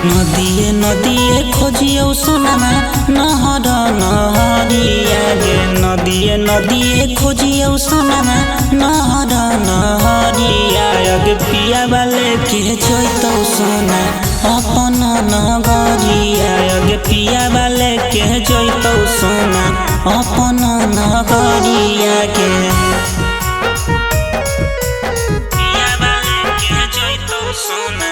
नदिए नदिए खोजियो सोनामा नहर नहरिया गे नदिए नदिए खोजियो सोनामा नहर नहरिया गे पिया वाले के जोइतौ सोना अपन नगरिया गे पिया वाले के जोइतौ सोना अपन नगरिया गे पिया वाले के जोइतौ सोना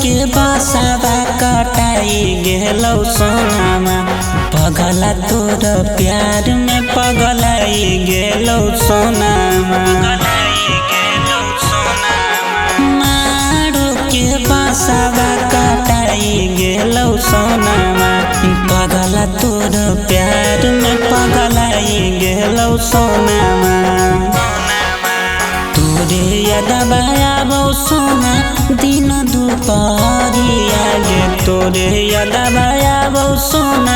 के बसावा कटाई गेलौ सोनामा पगला तोर प्यार में पगलाई गेलौ सोनामा मारो के बसावा कटाई गेलौ सोनामा पगला तोर प्यार में पगलाई गेलौ सोनामा तोरे यादवा आबौ सोना दिन दुपहरिया गे तोरे यादवा आबौ सोना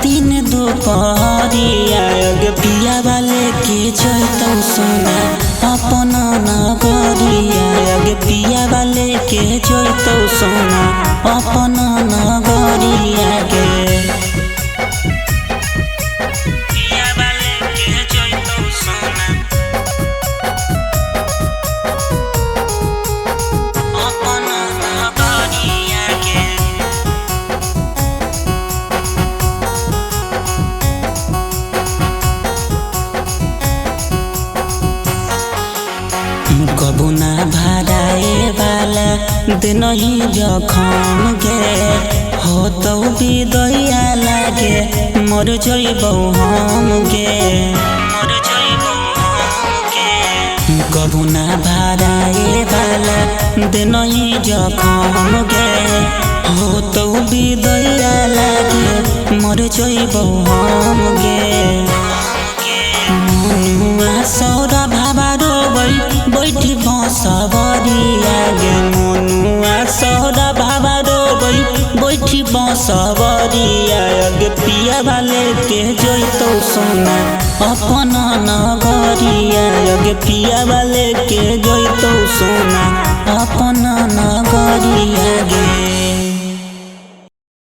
दिन दुपहरिया गे पिया वाले के जोइतौ सोना अपन नगरिया गे पिया वाले के जोइतौ सोना अपन नगरिया गे पिया वाले के जोइतौ सोना कबू ना भराए वाला दिन ही जखम गे हो तो विदैया लागे मर जइबौ हम गे कबू ना भराए वाला दिन ही जखम गे हो तो विदैया लागे मर जइबौ हम गे मनुआ सौरा भाबा रोबै बैठी बसवरिया गे मनुआ सौरा भाबा रोबै बैठी बसवरिया गे पिया वाले के जोइतौ सोना अपन नगरिया गे पिया वाले के